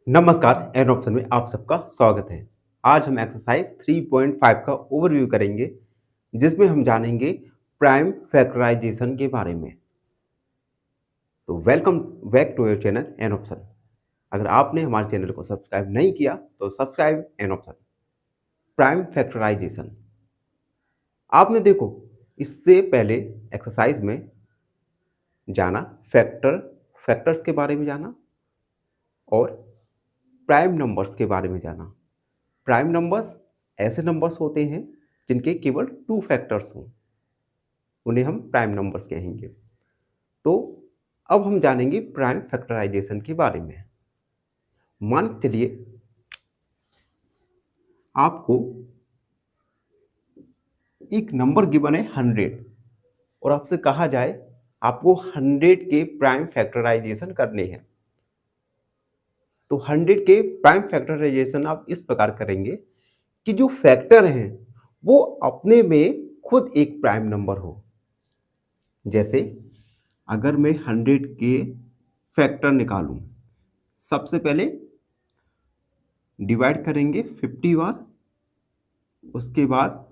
नमस्कार, N option में आप सबका स्वागत है। आज हम एक्सरसाइज 3.5 का ओवरव्यू करेंगे, जिसमें हम जानेंगे प्राइम फैक्टराइजेशन के बारे में। तो welcome back to your channel an option. अगर आपने हमारे चैनल को सब्सक्राइब नहीं किया तो subscribe an option. Prime factorisation आपने देखो, इससे पहले एक्सरसाइज में जाना फैक्टर्स के बारे में जाना और प्राइम नंबर्स के बारे में जाना। प्राइम नंबर्स ऐसे नंबर्स होते हैं जिनके केवल 2 फैक्टर्स हों, उन्हें हम प्राइम नंबर्स कहेंगे। तो अब हम जानेंगे प्राइम फैक्टराइजेशन के बारे में। मान के चलिए आपको एक नंबर गिवन है 100 और आपसे कहा जाए आपको 100 के प्राइम फैक्टराइजेशन करने हैं। तो 100 के प्राइम फैक्टराइजेशन आप इस प्रकार करेंगे कि जो फैक्टर हैं वो अपने में खुद एक प्राइम नंबर हो। जैसे अगर मैं 100 के फैक्टर निकालूं, सबसे पहले डिवाइड करेंगे 50 बार, उसके बाद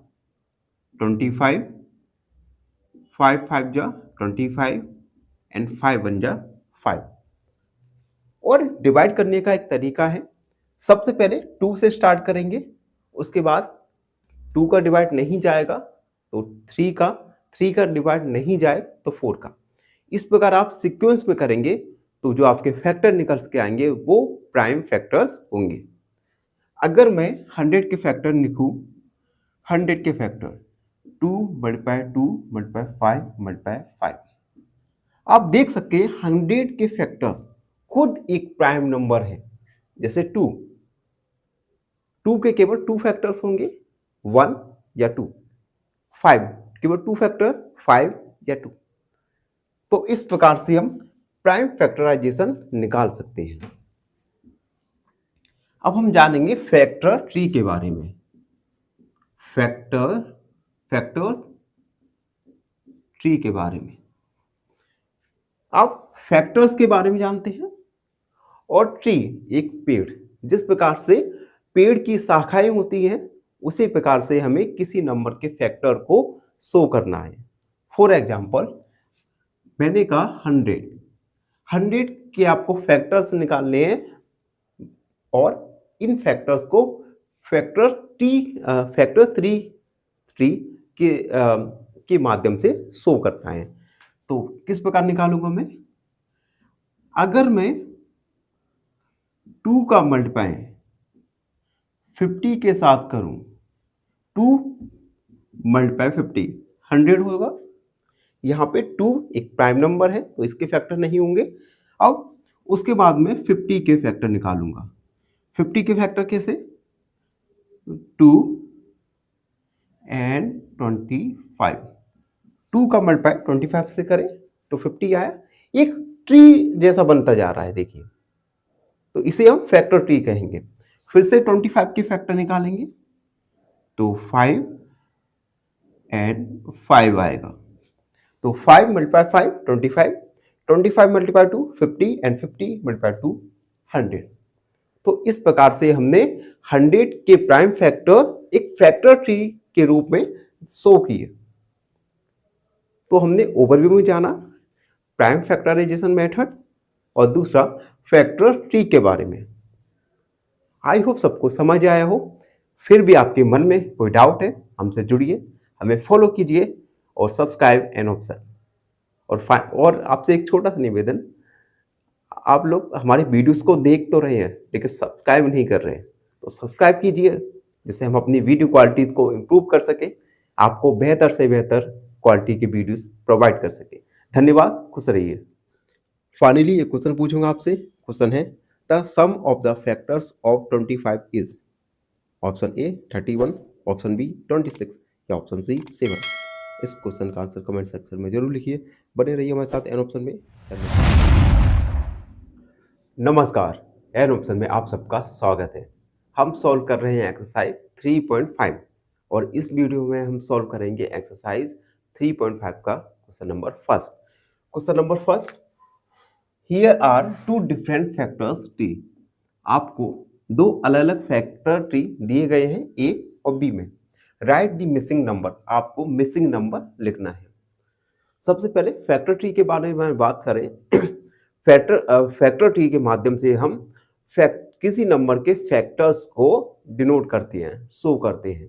25, 5 5 जा 25 एंड 5 1 जा 5। और डिवाइड करने का एक तरीका है, सबसे पहले 2 से स्टार्ट करेंगे, उसके बाद 2 का डिवाइड नहीं जाएगा तो 3 का डिवाइड नहीं जाए तो 4 का। इस प्रकार आप सीक्वेंस में करेंगे तो जो आपके फैक्टर निकल के आएंगे वो प्राइम फैक्टर्स होंगे। अगर मैं 100 के फैक्टर लिखूं, 100 के फैक्टर 2 मल्टीप्लाई 2 मल्टीप्लाई 5 मल्टीप्लाई 5, आप देख सकते हैं 100 के फैक्टर्स खुद एक प्राइम नंबर है। जैसे 2 के केवल 2 फैक्टर्स होंगे, 1 या 2। 5 केवल 2 फैक्टर, 5 या 2। तो इस प्रकार से हम प्राइम फैक्टराइजेशन निकाल सकते हैं। अब हम जानेंगे फैक्टर ट्री के बारे में। फैक्टर्स ट्री के बारे में। अब फैक्टर्स के बारे में जानते हैं और ट्री एक पेड़, जिस प्रकार से पेड़ की शाखाएं होती हैं उसी प्रकार से हमें किसी नंबर के फैक्टर को शो करना है। फॉर एग्जाम्पल मैंने कहा 100 के आपको फैक्टर्स निकालने हैं और इन फैक्टर्स को फैक्टर ट्री के माध्यम से शो करना है। तो किस प्रकार निकालूंगा मैं? अगर मैं 2 का मल्टीप्लाई 50 के साथ करूं, 2 मल्टीप्लाई 50 100 होगा। यहाँ पे 2 एक प्राइम नंबर है तो इसके फैक्टर नहीं होंगे। अब उसके बाद में 50 के फैक्टर निकालूंगा। 50 के फैक्टर कैसे? 2 एंड 25। 2 का मल्टीप्लाई 25 से करें तो 50 आया। एक ट्री जैसा बनता जा रहा है, देखिए। तो इसे हम फैक्टर ट्री कहेंगे। फिर से 25 के फैक्टर निकालेंगे तो 5 एंड 5 आएगा। तो 5 मल्टीप्लाई 5 25, 25 मल्टीप्लाई 2 50 एंड 50 मल्टीप्लाई 2 100। तो इस प्रकार से हमने 100 के प्राइम फैक्टर एक फैक्टर ट्री के रूप में शो किए। तो हमने ओवरव्यू में जाना प्राइम फैक्टराइजेशन मेथड और दूसरा फैक्टर ट्री के बारे में। आई होप सबको समझ आया हो। फिर भी आपके मन में कोई डाउट है, हमसे जुड़िए, हमें फॉलो कीजिए और सब्सक्राइब एन ऑप्शन। और आपसे एक छोटा सा निवेदन, आप लोग हमारे वीडियोस को देख तो रहे हैं लेकिन सब्सक्राइब नहीं कर रहे हैं, तो सब्सक्राइब कीजिए जिससे हम अपनी वीडियो क्वालिटी को इम्प्रूव कर सके, आपको बेहतर से बेहतर क्वालिटी की वीडियोस प्रोवाइड कर सके। धन्यवाद, खुश रहिए। फाइनली ये क्वेश्चन पूछूंगा आपसे। क्वेश्चन है the sum of the factors of 25 is. Option A 31, option B 26 या ऑप्शन सी 7। इस क्वेश्चन का आंसर कमेंट सेक्शन में जरूर लिखिए। बने रहिए हमारे साथ एन ऑप्शन में। नमस्कार, एन ऑप्शन में आप सबका स्वागत है। हम सॉल्व कर रहे हैं एक्सरसाइज 3.5 और इस वीडियो में हम सॉल्व करेंगे एक्सरसाइज 3.5 का question number first. Question number first, here are 2 different factors tree. आपको दो अलग अलग फैक्टर ट्री दिए गए हैं ए और बी में। राइट द मिसिंग नंबर, आपको मिसिंग नंबर लिखना है। सबसे पहले फैक्टर ट्री के बारे में बात करें। फैक्टर ट्री के माध्यम से हम किसी नंबर के फैक्टर्स को डिनोट करते हैं, शो करते हैं।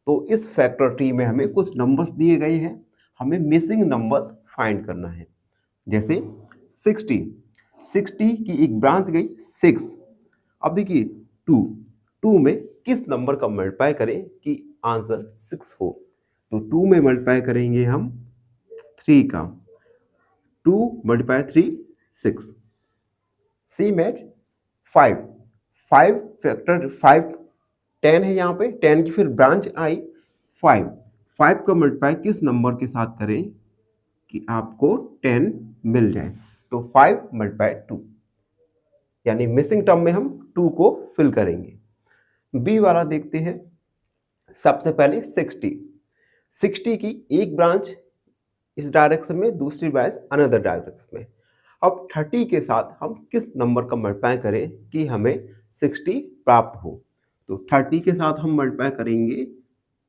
तो इस फैक्टर ट्री में हमें कुछ नंबर्स दिए गए हैं, हमें मिसिंग नंबर्स फाइंड करना है। जैसे 60 की एक ब्रांच गई 6। अब देखिए 2 में किस नंबर का मल्टीप्लाई करें कि आंसर 6 हो। तो 2 में मल्टीप्लाई करेंगे हम 3 का, 2 × 3 6। सेम एज 5 फैक्टर 5 10 है, यहाँ पे 10 की फिर ब्रांच आई 5 का मल्टीप्लाई किस नंबर के साथ करें कि आपको 10 मिल जाए। तो 5 × 2, यानी मिसिंग टर्म में हम 2 को फिल करेंगे। बी वाला देखते हैं। सबसे पहले 60 की एक ब्रांच इस डायरेक्शन में, दूसरी ब्रांच अनदर डायरेक्शन में। अब 30 के साथ हम किस नंबर का मल्टीप्लाई करें कि हमें 60 प्राप्त हो। तो 30 के साथ हम मल्टीप्लाई करेंगे,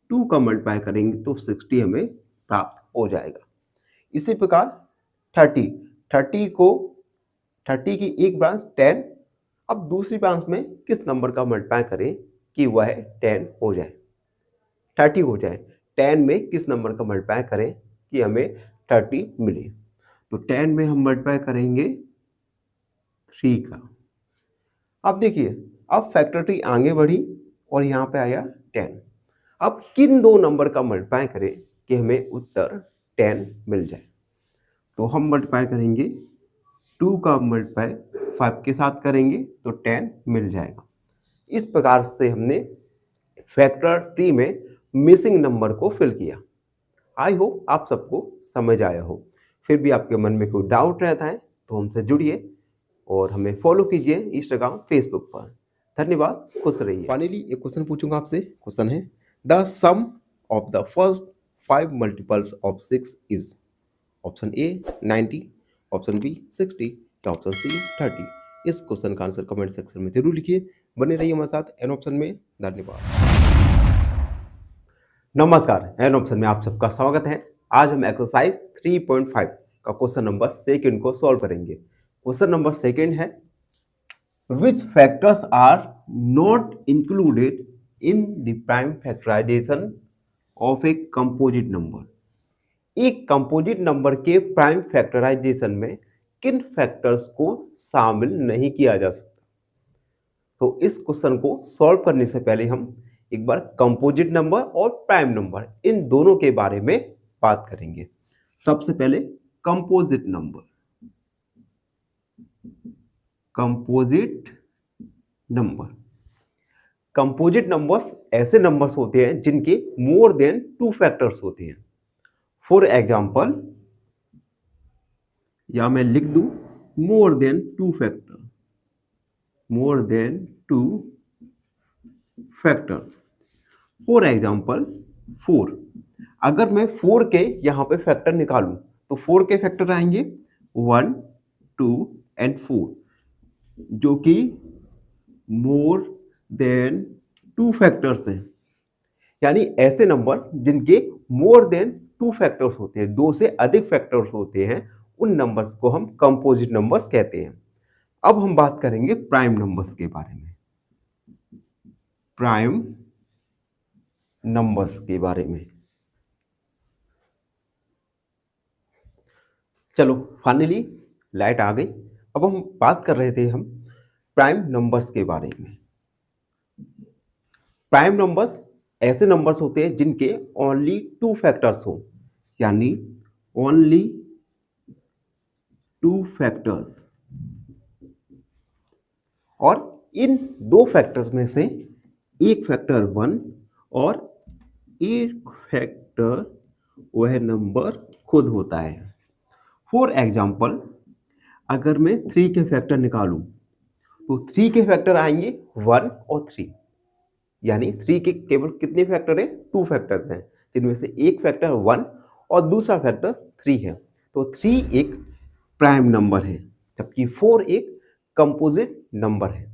2 का मल्टीप्लाई करेंगे तो 60 हमें प्राप्त हो जाएगा। इसी प्रकार 30 की एक ब्रांच 10। अब दूसरी ब्रांच में किस नंबर का मल्टीप्लाई करें कि वह 10 हो जाए, 30 हो जाए। 10 में किस नंबर का मल्टीप्लाई करें कि हमें 30 मिले। तो 10 में हम मल्टीप्लाई करेंगे 3 का। अब देखिए, अब फैक्टर ट्री आगे बढ़ी और यहाँ पे आया 10। अब किन दो नंबर का मल्टीप्लाई करें कि हमें उत्तर 10 मिल जाए। तो हम मल्टीप्लाई करेंगे 2 का मल्टीप्लाई 5 के साथ करेंगे तो 10 मिल जाएगा। इस प्रकार से हमने फैक्टर ट्री में मिसिंग नंबर को फिल किया। आई होप आप सबको समझ आया हो। फिर भी आपके मन में कोई डाउट रहता है तो हमसे जुड़िए और हमें फॉलो कीजिए इंस्टाग्राम, फेसबुक पर। धन्यवाद, खुश रहिए। फाइनली एक क्वेश्चन पूछूंगा आपसे। क्वेश्चन है, the sum of the first 5 multiples of 6 is. Option A 90, option B 60 या ऑप्शन सी 30। इस क्वेश्चन का आंसर कमेंट सेक्शन में जरूर लिखिए। बने रहिए हमारे साथ एन ऑप्शन में। धन्यवाद। नमस्कार, एन ऑप्शन में आप सबका स्वागत है। आज हम एक्सरसाइज 3.5 का क्वेश्चन नंबर 2 को सॉल्व करेंगे। क्वेश्चन नंबर 2 है, which factors are not included in the prime factorisation of a composite number. एक कंपोजिट नंबर के प्राइम फैक्टराइजेशन में किन फैक्टर्स को शामिल नहीं किया जा सकता। तो इस क्वेश्चन को सॉल्व करने से पहले हम एक बार कंपोजिट नंबर और प्राइम नंबर इन दोनों के बारे में बात करेंगे। सबसे पहले कंपोजिट नंबर। कंपोजिट नंबर्स ऐसे नंबर्स होते हैं जिनके मोर देन 2 फैक्टर्स होते हैं। फॉर एग्जाम्पल, या मैं लिख दूं more than 2 factors. For example 4। अगर मैं 4 के यहां पे फैक्टर निकालूं तो 4 के फैक्टर आएंगे 1, 2 एंड 4, जो कि मोर देन 2 फैक्टर्स हैं। यानी ऐसे नंबर्स जिनके मोर देन 2 फैक्टर्स होते हैं, 2 से अधिक फैक्टर्स होते हैं, उन नंबर्स को हम कंपोजिट नंबर्स कहते हैं। अब हम बात करेंगे प्राइम नंबर्स के बारे में। प्राइम नंबर्स के बारे में चलो, फाइनली लाइट आ गई। अब हम बात कर रहे थे हम प्राइम नंबर्स के बारे में। प्राइम नंबर्स ऐसे नंबर्स होते हैं जिनके ओनली 2 फैक्टर्स हो, यानी ओनली 2 फैक्टर्स, और इन 2 फैक्टर्स में से एक फैक्टर 1 और एक फैक्टर वह नंबर खुद होता है। फॉर एग्जाम्पल, अगर मैं 3 के फैक्टर निकालूं तो 3 के फैक्टर आएंगे 1 और 3, यानी 3 के केवल कितने फैक्टर हैं? 2 फैक्टर्स हैं, जिनमें से एक फैक्टर 1 और दूसरा फैक्टर 3 है। तो 3 एक प्राइम नंबर है, जबकि 4 एक कंपोजिट नंबर है।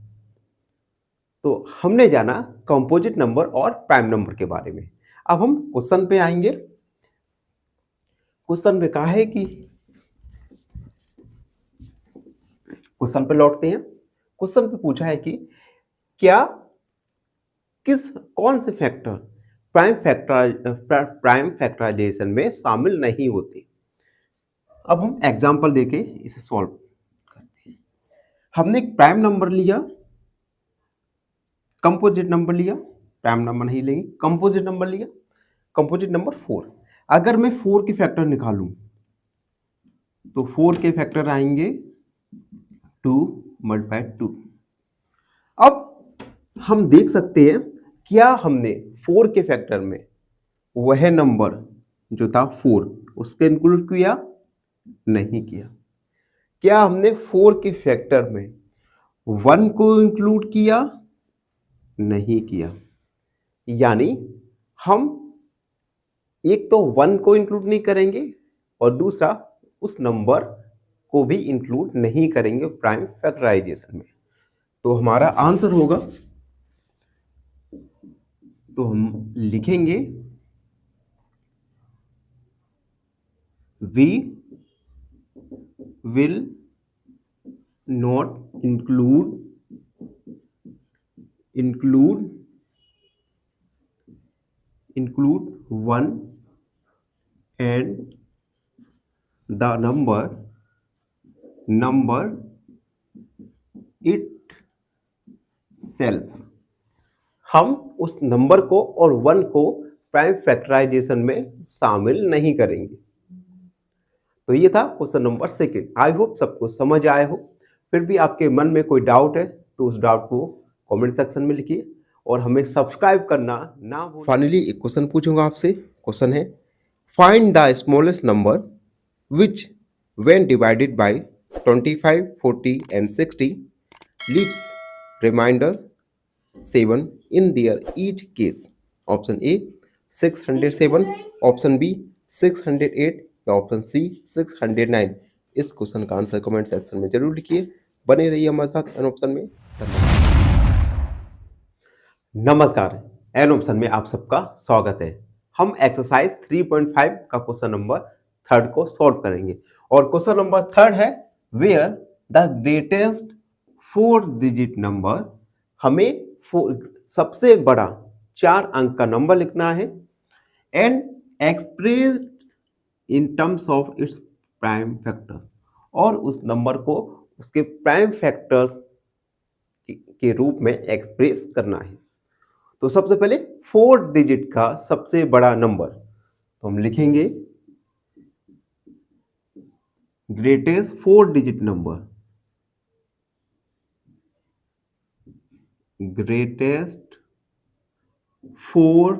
तो हमने जाना कंपोजिट नंबर और प्राइम नंबर के बारे में। अब हम क्वेश्चन पे आएंगे। क्वेश्चन पे कहा है कि क्वेश्चन पे लौटते हैं। क्वेश्चन पे पूछा है कि क्या कौन से फैक्टर प्राइम फैक्टराइजेशन में शामिल नहीं होते। अब हम एग्जांपल देके इसे सॉल्व करते हैं। हमने एक प्राइम नंबर लिया, कंपोजिट नंबर लिया, प्राइम नंबर नहीं लेंगे, कंपोजिट नंबर लिया, कंपोजिट नंबर 4। अगर मैं 4 के फैक्टर निकालूं तो 4 के फैक्टर आएंगे 2 × 2। अब हम देख सकते हैं क्या हमने 4 के फैक्टर में वह नंबर जो था 4 उसके इंक्लूड किया? नहीं किया। क्या हमने 4 के फैक्टर में 1 को इंक्लूड किया? नहीं किया। यानी हम एक तो 1 को इंक्लूड नहीं करेंगे और दूसरा उस नंबर को भी इंक्लूड नहीं करेंगे प्राइम फैक्टराइजेशन में। तो हमारा आंसर होगा, तो हम लिखेंगे we will not include 1 and the number itself। हम उस नंबर को और 1 को प्राइम फैक्टराइजेशन में शामिल नहीं करेंगे। तो ये था क्वेश्चन नंबर 2। आई होप सबको समझ आए हो। फिर भी आपके मन में कोई डाउट है तो उस डाउट को कमेंट सेक्शन में लिखिए और हमें सब्सक्राइब करना ना भूलिए। फाइनली एक क्वेश्चन पूछूंगा आपसे। क्वेश्चन है, find the smallest number which when divided by 25, 40 and 60 leaves remainder 7 in their each case। Option A 607, option B 608 या ऑप्शन सी 609। इस क्वेश्चन का आंसर कमेंट सेक्शन में जरूर लिखिए। बने रहिए हमारे साथ एन ऑप्शन में। नमस्कार, एन ऑप्शन में आप सबका स्वागत है। हम एक्सरसाइज 3.5 का क्वेश्चन नंबर 3 को सॉल्व करेंगे और क्वेश्चन नंबर 3 है where the greatest 4 digit number. हमें सबसे बड़ा 4 अंक का नंबर लिखना है and expressed in terms of its prime factors, और उस नंबर को उसके प्राइम फैक्टर्स के रूप में एक्सप्रेस करना है। तो सबसे पहले 4 डिजिट का सबसे बड़ा नंबर, तो हम लिखेंगे greatest 4 digit number, greatest 4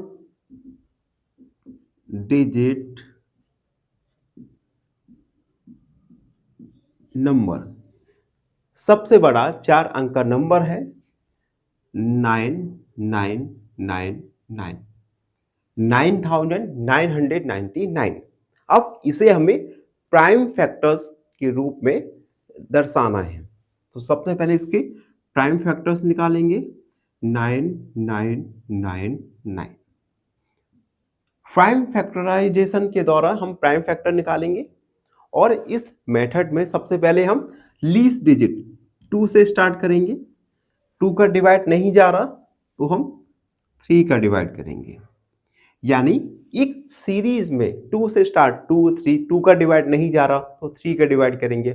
digit number. सबसे बड़ा 4 अंक का नंबर है 9999। अब इसे हमें प्राइम फैक्टर्स के रूप में दर्शाना है। तो सबसे पहले इसके प्राइम फैक्टर्स निकालेंगे 9999। प्राइम फैक्टराइजेशन के द्वारा हम प्राइम फैक्टर निकालेंगे और इस मेथड में सबसे पहले हम लीस्ट डिजिट 2 से स्टार्ट करेंगे। 2 का डिवाइड नहीं जा रहा तो हम 3 का डिवाइड करेंगे। यानी एक सीरीज में 2 से स्टार्ट 2 3, 2 का डिवाइड नहीं जा रहा तो 3 का डिवाइड करेंगे,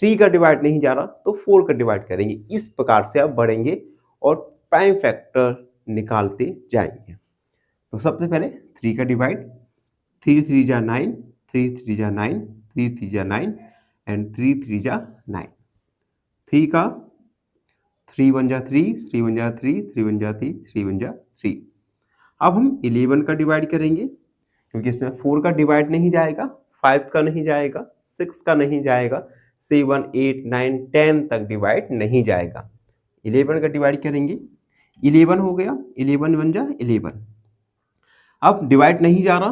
3 का डिवाइड नहीं जा रहा तो 4 का डिवाइड करेंगे। इस प्रकार से आप बढ़ेंगे और प्राइम फैक्टर निकालते जाएंगे। तो सबसे पहले 3 का डिवाइड, 3 3 जा 9, 3 3 जा 9, 3 3 जा 9 एंड 3 3 जा 9। 3 का 3 1 जा 3, 3 1 जा 3, 3 1 जा 3, 3 1 जा 3। अब हम 11 का डिवाइड करेंगे क्योंकि इसमें 4 का डिवाइड नहीं जाएगा, 5 का नहीं जाएगा, 6 का नहीं जाएगा, 7 8 9 10 तक डिवाइड नहीं जाएगा। 11 का डिवाइड करेंगे, 11 हो गया, 11 1 जा 11। अब डिवाइड नहीं जा रहा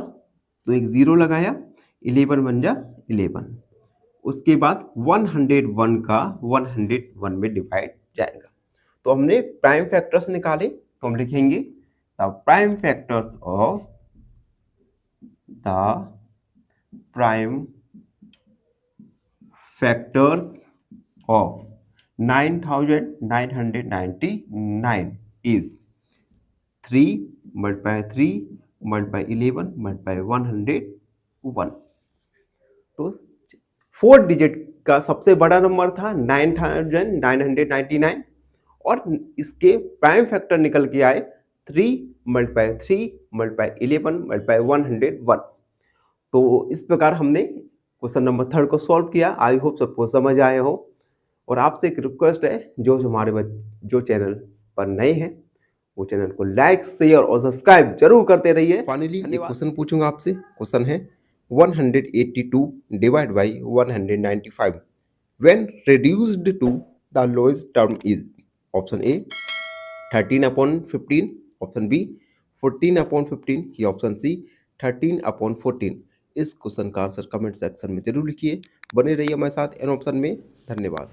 तो एक 0 लगाया, 11 1 जा 11। उसके बाद 101 का 101 में डिवाइड जाएगा। तो हमने प्राइम फैक्टर्स निकाले, तो हम लिखेंगे the prime factors of prime factors of 9999 is 3 multiply 3 multiply 11 multiply 101। तो 4 डिजिट का सबसे बड़ा नंबर था 9999 और इसके प्राइम फैक्टर निकल के आए 3 multiply 3 multiply 11 multiply 101। तो इस प्रकार हमने क्वेश्चन नंबर 3 को सॉल्व किया। आई होप सबको समझ आए हो। और आपसे एक रिक्वेस्ट है, जो हमारे जो चैनल पर नए हैं वो चैनल को लाइक शेयर और सब्सक्राइब जरूर करते रहिए। फाइनली एक क्वेश्चन पूछूंगा आपसे। क्वेश्चन है 182 divide by 195 when reduced to the lowest term is option A 13/15, option B 14/15 या ऑप्शन सी 13/14। इस क्वेश्चन का आंसर कमेंट सेक्शन में जरूर लिखिए। बने रहिए हमारे साथ एन ऑप्शन में। धन्यवाद।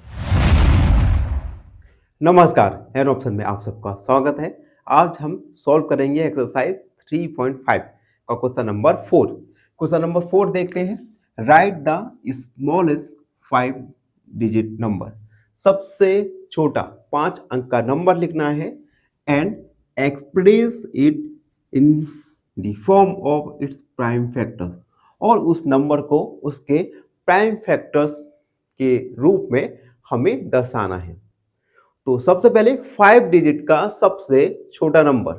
नमस्कार, एन ऑप्शन में आप सबका स्वागत है। आज हम सॉल्व करेंगे एक्सरसाइज 3.5 का क्वेश्चन नंबर 4। क्वेश्चन नंबर 4 देखते हैं। Right the smallest 5 digit number. सबसे छोटा 5 अंक का नंबर लिखना है and express it in the form of its prime factors, और उस नंबर को उसके प्राइम फैक्टर्स के रूप में हमें दर्शाना है। तो सबसे पहले 5 डिजिट का सबसे छोटा नंबर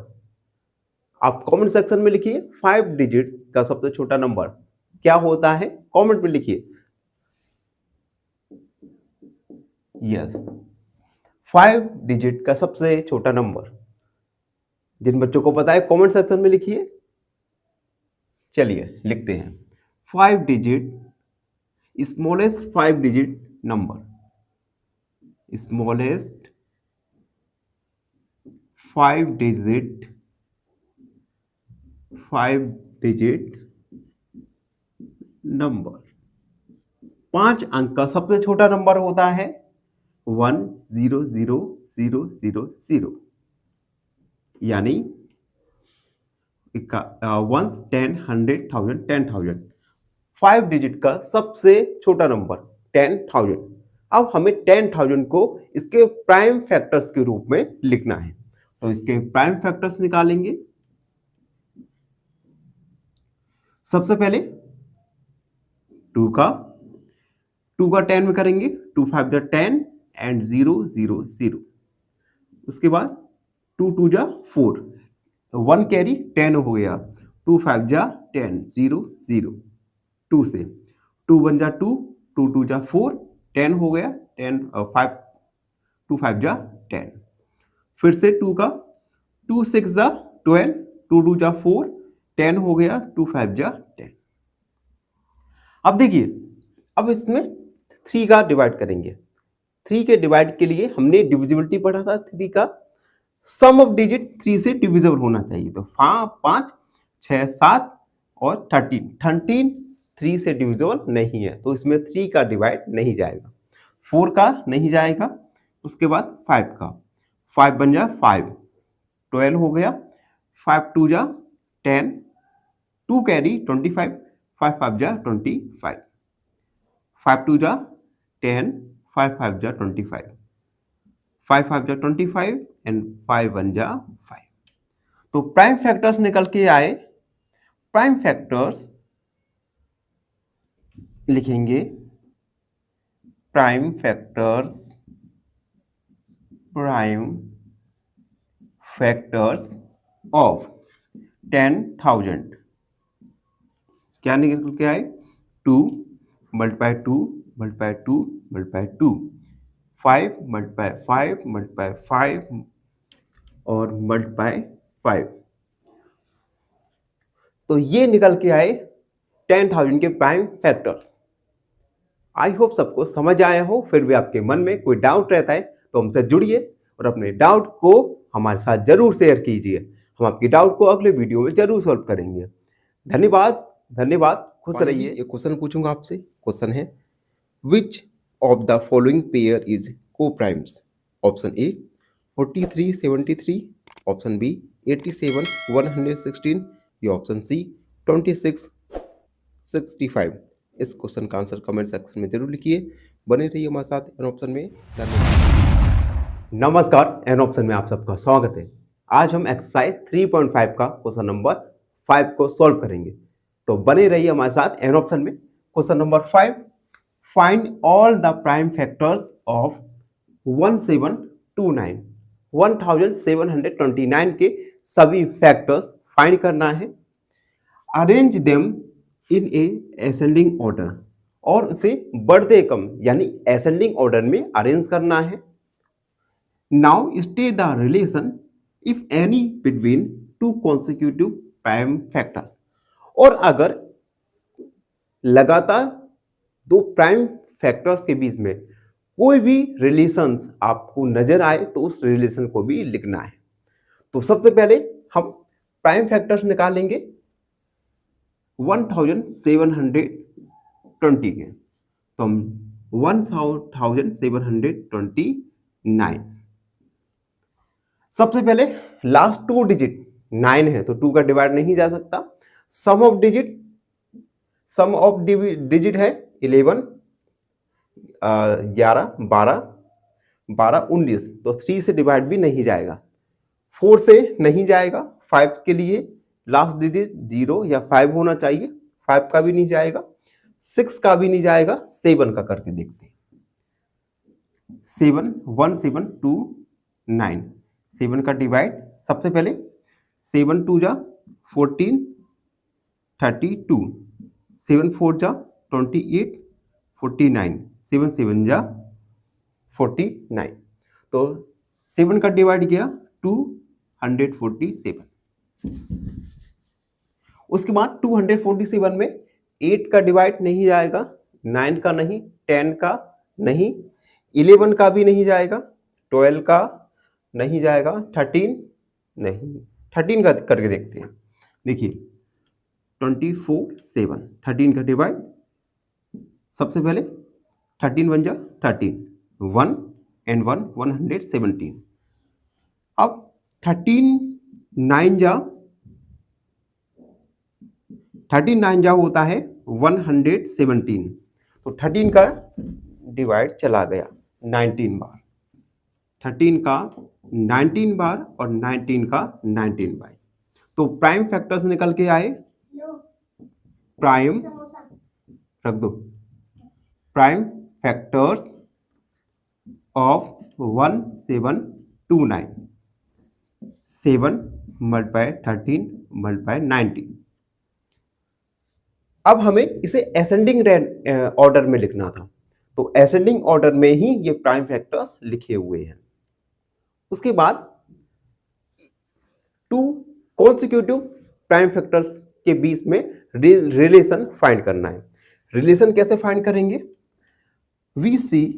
आप कमेंट सेक्शन में लिखिए। 5 डिजिट का सबसे छोटा नंबर क्या होता है, कमेंट में लिखिए। यस, 5 डिजिट का सबसे छोटा नंबर जिन बच्चों को पता है कमेंट सेक्शन में लिखिए। चलिए लिखते हैं 5 digit smallest 5 digit number, smallest 5 digit number. 5 अंक का सबसे छोटा नंबर होता है 1000000, यानी 1 10 100 1000 10,000। 5 डिजिट का सबसे छोटा नंबर 10,000। अब हमें 10,000 को इसके प्राइम फैक्टर्स के रूप में लिखना है, तो इसके प्राइम फैक्टर्स निकालेंगे। सबसे पहले 2 का 10 में करेंगे, 2 5 जा 10 एंड 0 0 0। उसके बाद 2 2 जा 4, 1 कैरी 10 हो गया, 2 5 जा 10 0 0। 2 से 2 1 जा 2, 2 2 जा 4, 10 हो गया, 10 5 2 5 जा 10। फिर से 2 का 2 6 जा 12, 2 2 जा 4, 10 हो गया, 2 5 जा 10। अब देखिए, अब इसमें 3 का डिवाइड करेंगे। 3 के डिवाइड के लिए हमने डिविजिबिलिटी पढ़ा था। 3 का सम ऑफ डिजिट 3 से डिविजिबल होना चाहिए। तो 5 6 7 और 13 3 से डिविजिबल नहीं है, तो इसमें 3 का डिवाइड नहीं जाएगा। 4 का नहीं जाएगा। उसके बाद 5 का 5 बन जा 5, 12 हो गया, 5 2 जा 10, 2 कैरी 25, 5 5 जा 25, 5 2 जा 10, 5 5 जा 25, 5 5 जा 25 एंड 5 1 जा 5। तो प्राइम फैक्टर्स निकल के आए। प्राइम फैक्टर्स लिखेंगे, प्राइम फैक्टर्स ऑफ 10,000 क्या निकल के आए? 2 multiply 2 multiply 2 multiply 2, 5 multiply 5 multiply 5 और multiply 5। तो ये निकल के आए 10,000 के प्राइम फैक्टर्स। आई होप सबको समझ आया हो। फिर भी आपके मन में कोई डाउट रहता है तो हमसे जुड़िए और अपने डाउट को हमारे साथ जरूर शेयर कीजिए। हम आपकी डाउट को अगले वीडियो में जरूर सॉल्व करेंगे। धन्यवाद, धन्यवाद, खुश रहिए। एक क्वेश्चन पूछूंगा आपसे। क्वेश्चन है, which of the following pair is coprimes? Option A 43 73, option B 87 116, ये ऑप्शन सी 26 65। इस क्वेश्चन का आंसर कमेंट सेक्शन में जरूर लिखिए। बने रहिए हमारे साथ एन ऑप्शन में। धन्यवाद। नमस्कार, एन ऑप्शन में आप सबका स्वागत है। आज हम एक्सरसाइज 3.5 का क्वेश्चन नंबर 5 को सॉल्व करेंगे, तो बने रहिए हमारे साथ एन ऑप्शन में। Question number 5, find all the prime factors of 1729 के सभी फैक्टर्स फाइंड करना है। Arrange them in A ascending order, और उसे बढ़ते कम यानी असेंडिंग ऑर्डर में अरेंज करना है। Now state the relation if any between two consecutive prime factors, और अगर लगातार दो प्राइम फैक्टर्स के बीच में कोई भी रिलेशंस आपको नजर आए तो उस रिलेशन को भी लिखना है। तो सबसे पहले हम प्राइम फैक्टर्स निकालेंगे 1720 के, तो हम 1729। सबसे पहले लास्ट 2 डिजिट 9 है, तो 2 का डिवाइड नहीं जा सकता। सम ऑफ डिजिट है 11 11 12 12 19, तो 3 से डिवाइड भी नहीं जाएगा, 4 से नहीं जाएगा। 5 के लिए लास्ट डिजिट 0 या 5 होना चाहिए, 5 का भी नहीं जाएगा, 6 का भी नहीं जाएगा। 7 का करके देखते हैं। 7 1 7 2 9, 7 का डिवाइड सबसे पहले 7 2 जा 14 32, 7 4 जा 28 49, 7 7 जा 49, तो 7 का डिवाइड किया 247। उसके बाद 247 में 8 का डिवाइड नहीं जाएगा, 9 का नहीं, 10 का नहीं, 11 का भी नहीं जाएगा, 12 का नहीं जाएगा, 13 नहीं। 13 का करके देखते हैं। देखिए 24 7, 13 का डिवाइड सबसे पहले 13 1 जा 13, 1 and 1 117। अब 13 9 जा होता है 117, तो 13 का डिवाइड चला गया 19 बार, 13 का 19 बार और 19 का 19 बार। तो प्राइम फैक्टर्स निकल के आए, प्राइम रख दो, prime factors of 1729, 7 multiply 13 multiply 19। अब हमें इसे असेंडिंग ऑर्डर में लिखना था, तो असेंडिंग ऑर्डर में ही ये प्राइम फैक्टर्स लिखे हुए हैं। उसके बाद 2 कॉन्सिक्यूटिव प्राइम फैक्टर्स के बीच में रिलेशन फाइंड करना है। रिलेशन कैसे फाइंड करेंगे? VC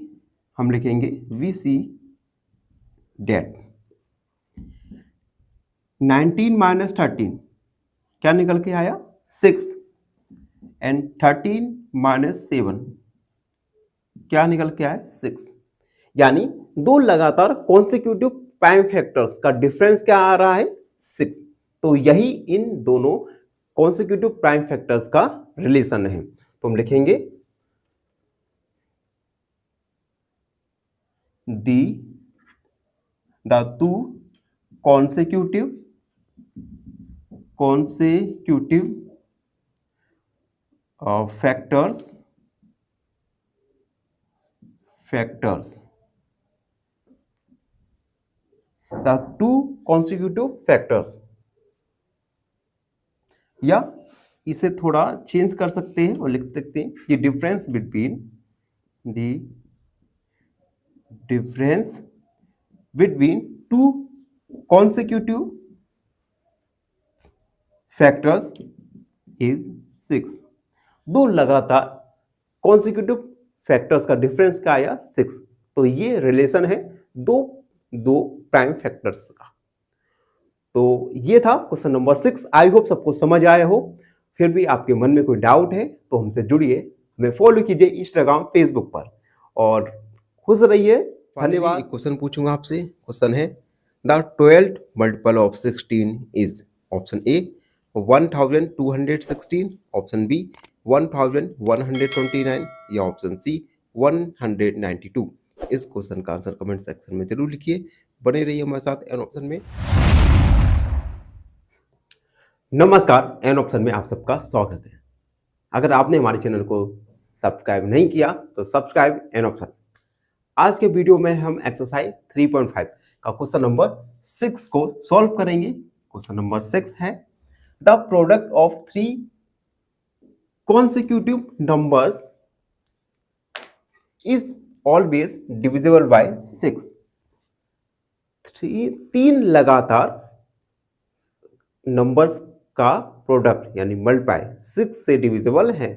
हम लिखेंगे VC डेट 19 माइनस 13 क्या निकल के आया 6, एंड 13 माइनस 7 क्या निकल के आया 6। यानी दो लगातार कॉन्सिक्यूटिव प्राइम फैक्टर्स का डिफरेंस क्या आ रहा है 6, तो यही इन दोनों कॉन्सिक्यूटिव प्राइम फैक्टर्स का रिलेशन है। तो हम लिखेंगे the two consecutive factors the two consecutive factors, या इसे थोड़ा चेंज कर सकते हैं और लिख सकते हैं कि difference between two consecutive factors is 6। दो लगातार consecutive factors का डिफरेंस क्या आया 6, तो ये रिलेशन है दो प्राइम फैक्टर्स का। तो ये था क्वेश्चन नंबर 6। आई होप सबको समझ आया हो। फिर भी आपके मन में कोई डाउट है तो हमसे जुड़िए, हमें फॉलो कीजिए इंस्टाग्राम फेसबुक पर, और खुश रहिए। धन्यवाद। क्वेश्चन पूछूंगा आपसे। क्वेश्चन है the 12th multiple of 16 is option A 1216, option B 1129 या ऑप्शन सी 192। इस क्वेश्चन का आंसर कमेंट सेक्शन में जरूर लिखिए। बने रहिए हमारे साथ एन ऑप्शन में। नमस्कार, एन ऑप्शन में आप सबका स्वागत है। अगर आपने हमारे चैनल को सब्सक्राइब नहीं किया तो सब्सक्राइब एन ऑप्शन। आज के वीडियो में हम एक्सरसाइज 3.5 का क्वेश्चन नंबर 6 को सॉल्व करेंगे। क्वेश्चन नंबर 6 है the product of 3 consecutive numbers is always divisible by 6। तीन लगातार नंबर्स का प्रोडक्ट यानी मल्टीप्लाई 6 से डिविजिबल है।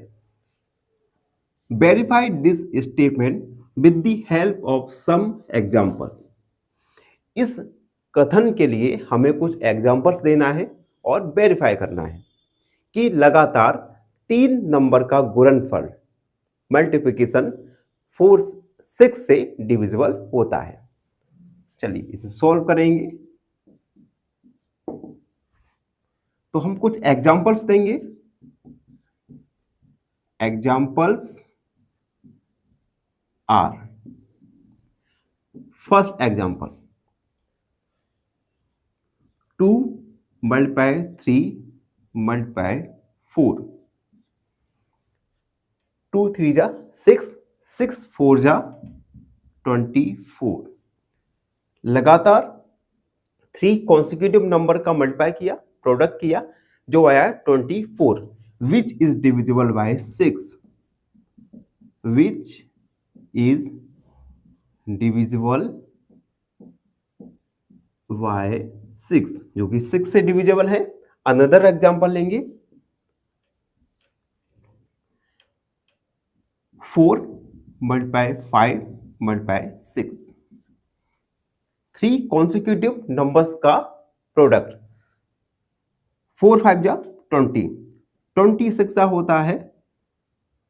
Verify this statement with the help of some examples. इस कथन के लिए हमें कुछ एग्जांपल्स देना है और वेरीफाई करना है कि लगातार 3 नंबर का गुणनफल मल्टीप्लिकेशन 6 से डिविजिबल होता है। चलिए इसे सॉल्व करेंगे। तो हम कुछ एग्जांपल्स देंगे। Examples are, first example 2 multiply 3 multiply 4, 2 3 जा 6, 6 4 जा 24। लगातार 3 कॉन्सिक्यूटिव नंबर का मल्टीप्लाई किया, प्रोडक्ट किया, जो आया 24, which is divisible bye 6, which is divisible bye 6, जो कि 6 से डिविजिबल है। अनदर एग्जांपल लेंगे 4 मल्टीप्लाई 5 मल्टीप्लाई 6, 3 कॉन्सिक्यूटिव नंबर्स का प्रोडक्ट, 4 5 जा 20, 26 का होता है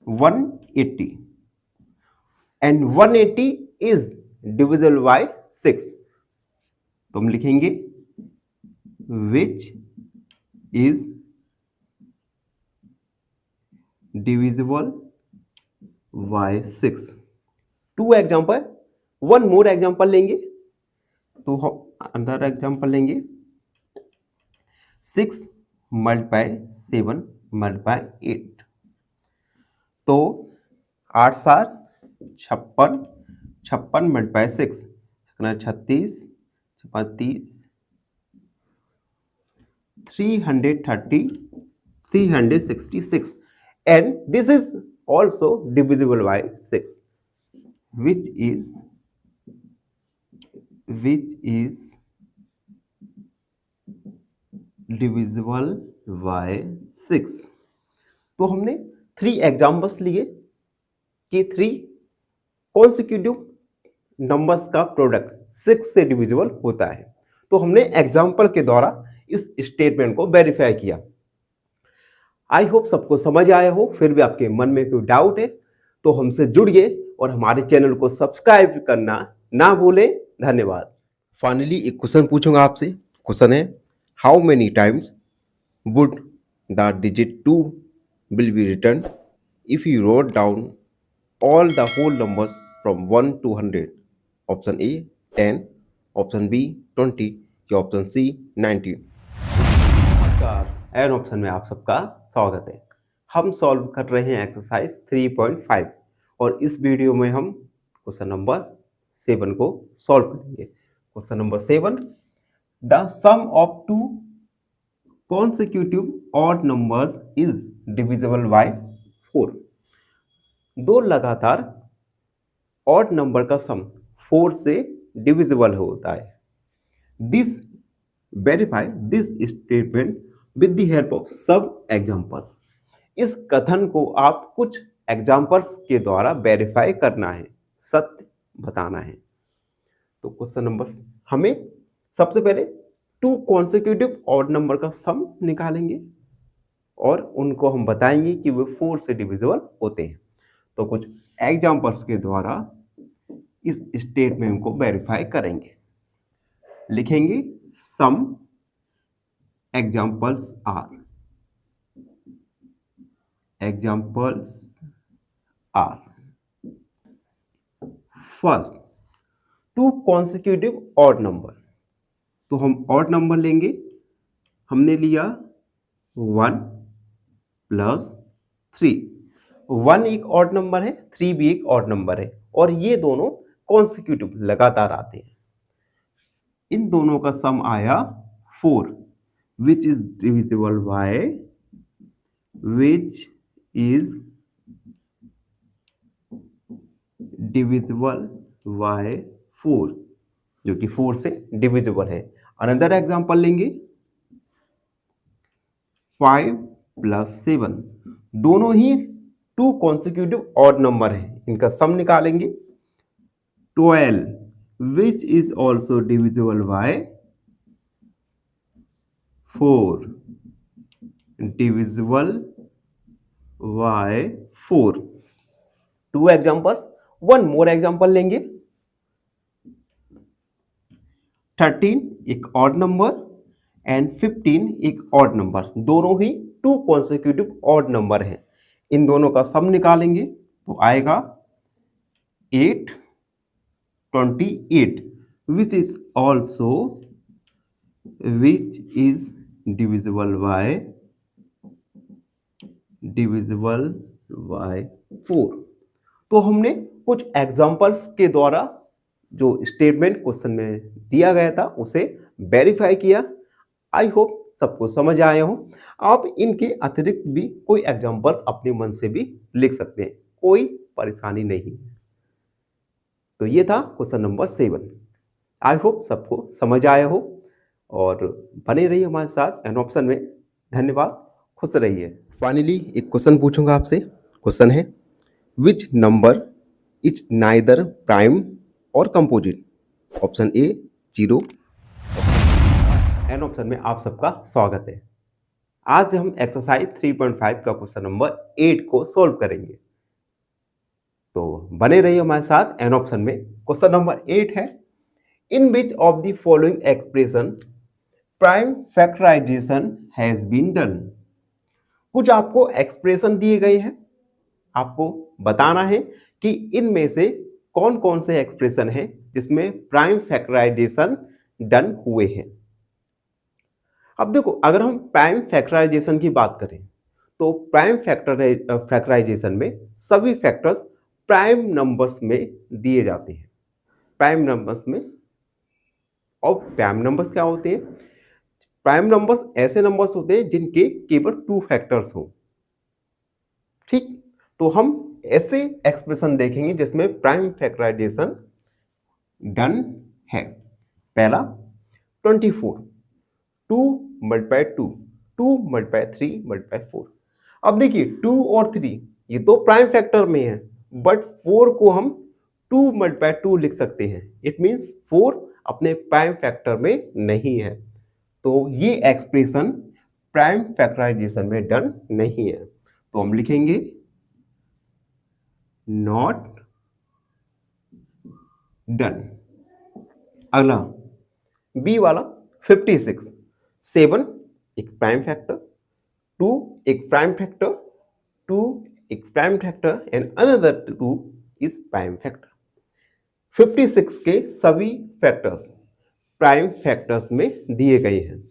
180 एंड 180 इज डिविजिबल बाय 6। तो हम लिखेंगे which is divisible bye 6। 2 example, 1 more example लेंगे। तो हम अंदर एग्जांपल लेंगे 6 मल्टीप्लाई 7 मल्टीप्लाई 8। तो 8 7 56, 56 multiply 6 36, 36 330, 366 and this is also divisible by 6, which is divisible by 6। तो हमने 3 एग्जांपल्स लिए कि 3 कॉन्सिक्यूटिव नंबर्स का प्रोडक्ट 6 से डिविजिबल होता है। तो हमने एग्जांपल के द्वारा इस स्टेटमेंट को वेरीफाई किया। आई होप सबको समझ आया हो। फिर भी आपके मन में कोई डाउट है तो हमसे जुड़िए और हमारे चैनल को सब्सक्राइब करना ना भूलें। धन्यवाद। फाइनली एक क्वेश्चन पूछूंगा आपसे। क्वेश्चन है how many times would the digit 2 will be written if you wrote down all the whole numbers from 1 to 100। Option A 10, option B 20 या ऑप्शन सी 19। नमस्कार, एन ऑप्शन में आप सबका स्वागत है। हम सॉल्व कर रहे हैं एक्सरसाइज 3.5 और इस वीडियो में हम क्वेश्चन नंबर 7 को सॉल्व करेंगे। Question number 7, the sum of 2 consecutive odd numbers is divisible by 4। 2 लगातार ऑड नंबर का सम 4 से डिविजिबल होता है। This verify this statement with the help of सब एग्जांपल्स। इस कथन को आप कुछ एग्जांपल्स के द्वारा वेरीफाई करना है, सत्य बताना है। तो क्वेश्चन नंबर हमें सबसे पहले 2 कॉन्सिक्यूटिव ऑड नंबर का सम निकालेंगे और उनको हम बताएंगे कि वे 4 से डिविजिबल होते हैं। तो कुछ एग्जांपल्स के द्वारा इस स्टेटमेंट को वेरीफाई करेंगे। लिखेंगे some examples are first two consecutive odd number. तो हम ऑड नंबर लेंगे, हमने लिया 1 प्लस 3। 1 एक ऑड नंबर है, 3 भी एक ऑड नंबर है, और ये दोनों कॉन्सिक्यूटिव लगातार आते हैं। इन दोनों का सम आया 4 विच इज डिविजिबल बाय 4, जो कि 4 से डिविजिबल है। अनदर एग्जांपल लेंगे 5 प्लस 7, दोनों ही 2 कॉन्सिक्यूटिव ऑड नंबर है, इनका सम निकालेंगे 12 which is also divisible by 4, divisible by 4। 2 examples, one more example लेंगे 13 एक ऑड नंबर एंड 15 एक ऑड नंबर, दोनों ही 2 कॉन्सिक्यूटिव ऑड नंबर हैं। इन दोनों का सम निकालेंगे तो आएगा 8 28 विच इज डिविजिबल बाय 4। तो हमने कुछ एग्जांपल्स के द्वारा जो स्टेटमेंट क्वेश्चन में दिया गया था उसे वेरीफाई किया। आई होप सबको समझ आए हो। आप इनके अतिरिक्त भी कोई एग्जांपल्स अपने मन से भी लिख सकते हैं, कोई परेशानी नहीं। तो ये था क्वेश्चन नंबर 7। आई होप सबको समझ आया हो और बने रहिए हमारे साथ एन ऑप्शन में। धन्यवाद, खुश रहिए। फाइनली एक क्वेश्चन पूछूंगा आपसे। क्वेश्चन है which number is neither prime और कंपोजिट। Option A 0। एन ऑप्शन में आप सबका स्वागत है। आज हम एक्सरसाइज 3.5 का क्वेश्चन नंबर 8 को सॉल्व करेंगे, तो बने रहिए हमारे साथ एन ऑप्शन में। क्वेश्चन नंबर 8 है in which of the following expression prime factorisation has been done. कुछ आपको एक्सप्रेशन दिए गए हैं, आपको बताना है कि इनमें से कौन कौन से एक्सप्रेशन है जिसमें प्राइम फैक्टराइजेशन डन हुए हैं। अब देखो, अगर हम प्राइम फैक्टराइजेशन की बात करें तो प्राइम फैक्टराइजेशन में सभी फैक्टर्स प्राइम नंबर्स में दिए जाते हैं। प्राइम नंबर्स में, और प्राइम नंबर्स क्या होते हैं? प्राइम नंबर्स ऐसे नंबर्स होते हैं जिनके केवल 2 फैक्टर्स हो। ठीक, तो हम ऐसे एक्सप्रेशन देखेंगे जिसमें प्राइम फैक्टराइजेशन डन है। पहला 24, 2 मल्टीप्लाई 2, 2 मल्टीप्लाई 3 मल्टीप्लाई 4। अब देखिए 2 और 3 ये तो प्राइम फैक्टर में है, बट 4 को हम 2 मल्टीप्लाई 2 लिख सकते हैं। इट मीन्स 4 अपने प्राइम फैक्टर में नहीं है, तो ये एक्सप्रेशन प्राइम फैक्टराइजेशन में डन नहीं है। तो हम लिखेंगे नॉट डन। अगला बी वाला 56, 7 एक प्राइम फैक्टर, 2 एक प्राइम फैक्टर, 2 एक prime factor and another 2 is prime factor. 56 के सभी फैक्टर्स प्राइम फैक्टर्स में दिए गए हैं।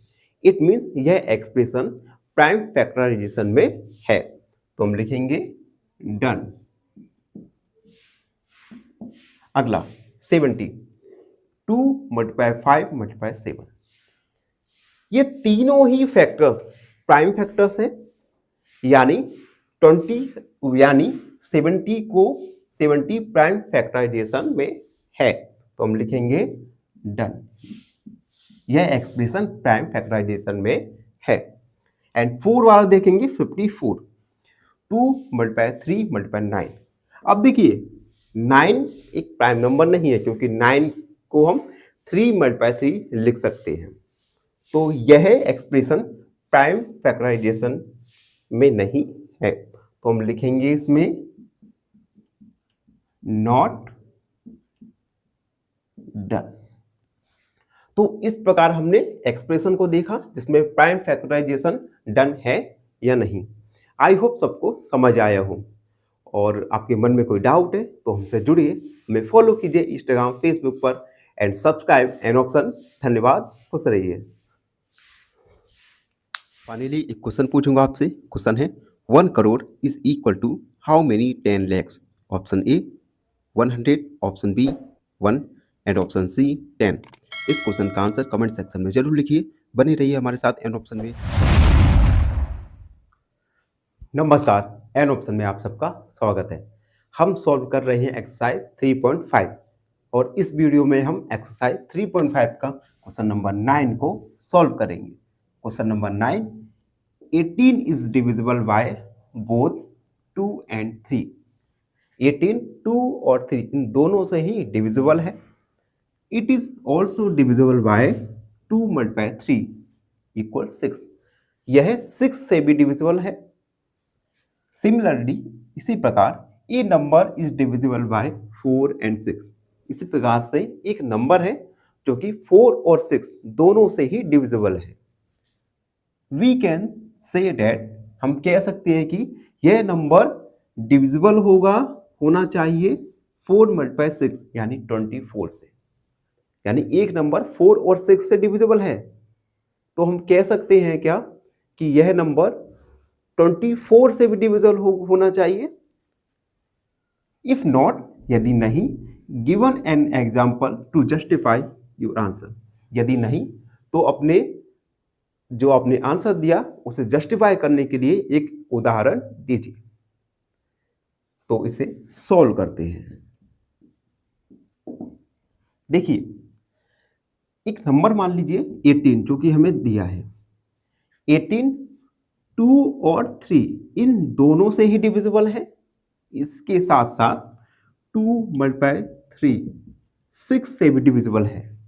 इट मीन्स यह एक्सप्रेशन प्राइम फैक्टराइजेशन में है, तो हम लिखेंगे डन। अगला 70, 2 मल्टीप्लाई 5 मल्टीप्लाई 7। ये तीनों ही फैक्टर्स प्राइम फैक्टर्स हैं, यानी 70 को 70 प्राइम फैक्टराइजेशन में है, तो हम लिखेंगे डन। यह एक्सप्रेशन प्राइम फैक्टराइजेशन में है। एंड 4 वाला देखेंगे 54, 2 मल्टीप्लाई 3 मल्टीप्लाई 9। अब देखिए 9 एक प्राइम नंबर नहीं है, क्योंकि 9 को हम 3 मल्टीप्लाई 3 लिख सकते हैं, तो यह एक्सप्रेशन प्राइम फैक्टराइजेशन में नहीं है, तो हम लिखेंगे इसमें नॉट डन। तो इस प्रकार हमने एक्सप्रेशन को देखा जिसमें प्राइम फैक्टराइजेशन डन है या नहीं। आई होप सबको समझ आया हो, और आपके मन में कोई डाउट है तो हमसे जुड़िए, हमें फॉलो कीजिए इंस्टाग्राम फेसबुक पर एंड सब्सक्राइब एन ऑप्शन। धन्यवाद, खुश रहिए। फाइनली एक क्वेश्चन पूछूंगा आपसे। क्वेश्चन है 1 crore is equal to how many 10 lakhs? Option A 100, option B 1 and option C 10। इस क्वेश्चन का आंसर कमेंट सेक्शन में जरूर लिखिए। बने रहिए हमारे साथ एन ऑप्शन में। नमस्कार, एन ऑप्शन में आप सबका स्वागत है। हम सॉल्व कर रहे हैं एक्सरसाइज 3.5 और इस वीडियो में हम एक्सरसाइज 3.5 का क्वेश्चन नंबर 9 को सॉल्व करेंगे। Question number 9, 18 is divisible by both 2 and 3। 18 2 और 3 इन दोनों से ही डिविजिबल है। It is also divisible by 2 × 3 equal 6। यह 6 से भी डिविजिबल है। सिमिलरली इसी प्रकार a number is divisible by 4 and 6। इसी प्रकार से एक नंबर है जो कि 4 और 6 दोनों से ही डिविजिबल है। वी कैन से दैट, हम कह सकते हैं कि यह नंबर डिविजिबल होना चाहिए 4 × 6 यानी 24 से। यानी एक नंबर 4 और 6 से डिविजिबल है तो हम कह सकते हैं क्या कि यह नंबर 24 से भी डिविजिबल होना चाहिए। इफ नॉट, यदि नहीं, given an example to justify your answer. यदि नहीं तो आपने आंसर दिया उसे जस्टिफाई करने के लिए एक उदाहरण दीजिए। तो इसे सॉल्व करते हैं। देखिए, एक नंबर मान लीजिए 18 जो कि हमें दिया है। 18 2 और 3 इन दोनों से ही डिविजिबल है। इसके साथ साथ 2 × 3 6 से भी डिविजिबल है।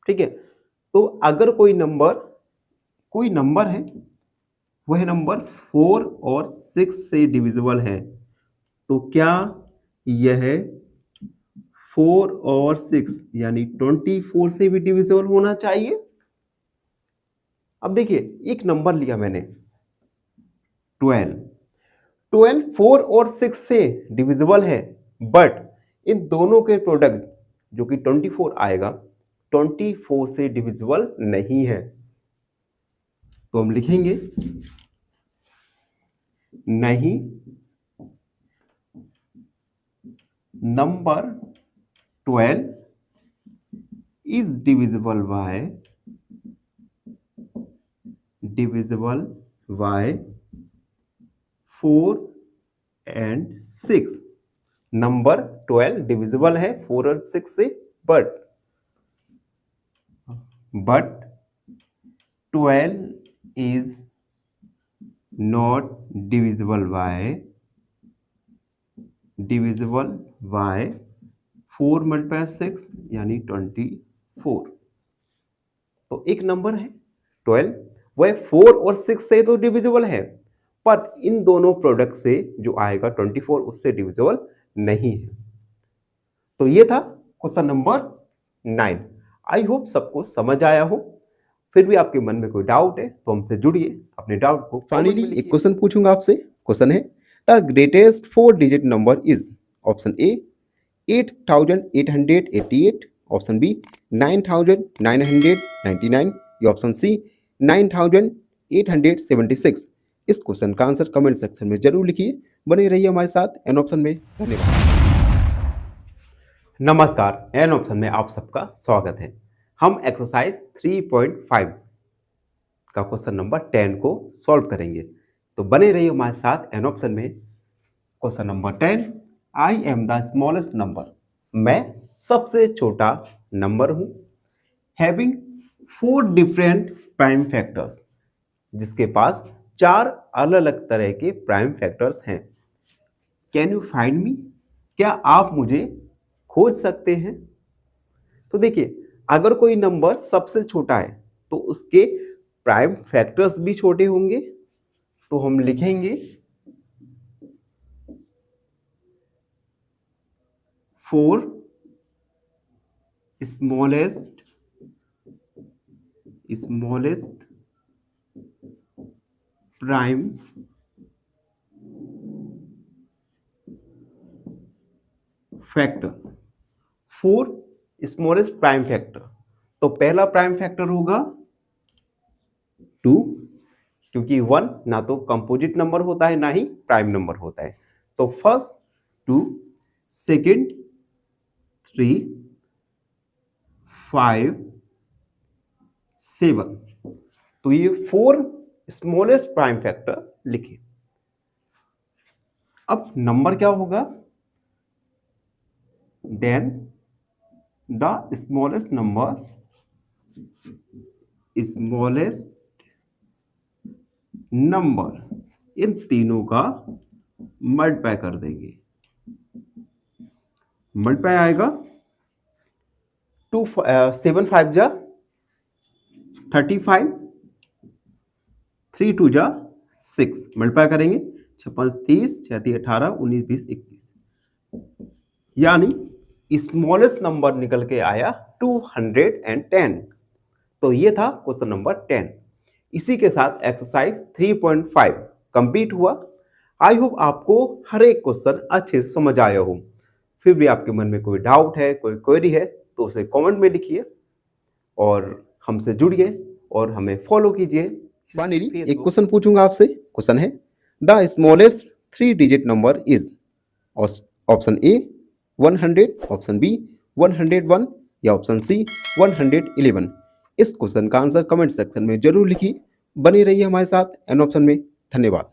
ठीक है, तो अगर कोई नंबर है वह नंबर 4 और 6 से डिविजिबल है तो क्या यह 4 और 6 यानी 24 से भी डिविजिबल होना चाहिए। अब देखिए, एक नंबर लिया मैंने 12। 4 और 6 से डिविजिबल है, बट इन दोनों के प्रोडक्ट जो कि 24 आएगा 24 से डिविजिबल नहीं है। तो हम लिखेंगे नहीं number 12 is divisible by 4 and 6। Number 12 divisible है 4 और 6 से, but 12 is not divisible by 4 × 6 यानी 24। तो एक नंबर है 12, वह 4 और 6 से तो डिविजिबल है, पर इन दोनों प्रोडक्ट से जो आएगा 24 उससे डिविजिबल नहीं है। तो ये था क्वेश्चन नंबर 9। आई होप सबको समझ आया हो। फिर भी आपके मन में कोई डाउट है तो हमसे जुड़िए, अपने डाउट को। फाइनली एक क्वेश्चन पूछूंगा आपसे। क्वेश्चन है the greatest 4 digit number is. Option A 8888, option B 9999, या ऑप्शन सी 9876। इस क्वेश्चन का आंसर कमेंट सेक्शन में जरूर लिखिए। बने रहिए हमारे साथ एन ऑप्शन में। धन्यवाद। नमस्कार, एन ऑप्शन में आप सबका स्वागत है। हम एक्सरसाइज 3.5 का क्वेश्चन नंबर 10 को सॉल्व करेंगे। तो बने रहिए हमारे साथ एन ऑप्शन में। Question number 10, I am the smallest number. मैं सबसे छोटा नंबर हूं। हैविंग 4 डिफरेंट प्राइम फैक्टर्स, जिसके पास 4 अलग अलग तरह के प्राइम फैक्टर्स हैं। कैन यू फाइंड मी, क्या आप मुझे खोज सकते हैं। तो देखिए, अगर कोई नंबर सबसे छोटा है तो उसके प्राइम फैक्टर्स भी छोटे होंगे। तो हम लिखेंगे 4 smallest smallest prime factor, 4 smallest prime factor. तो पहला प्राइम फैक्टर होगा 2, क्योंकि 1 ना तो कंपोजिट नंबर होता है ना ही प्राइम नंबर होता है। तो फर्स्ट 2, सेकंड 3, 5, 7। तो ये 4 स्मॉलेस्ट प्राइम फैक्टर लिखे। अब नंबर क्या होगा? देन द स्मॉलेस्ट नंबर, इन तीनों का मल्टीप्लाई कर देंगे। मल्टीप्लाई आएगा 7 5 जा 35, 3 2 जा 6, मल्टीप्लाई करेंगे 6 5 30, 6 3 18, 19 20 21, यानी स्मॉलेस्ट नंबर निकल के आया 210। तो ये था क्वेश्चन नंबर 10। इसी के साथ एक्सरसाइज 3.5 कंप्लीट हुआ। आई होप आपको हर एक क्वेश्चन अच्छे से समझ आया हो। फिर भी आपके मन में कोई डाउट है, कोई क्वेरी है, तो उसे कमेंट में लिखिए और हमसे जुड़िए और हमें फॉलो कीजिए। एक क्वेश्चन पूछूंगा आपसे। क्वेश्चन है, the smallest 3 digit number is, option A 100, option B 101 या ऑप्शन सी 111। इस क्वेश्चन का आंसर कमेंट सेक्शन में जरूर लिखिए। बने रहिए हमारे साथ एन ऑप्शन में। धन्यवाद।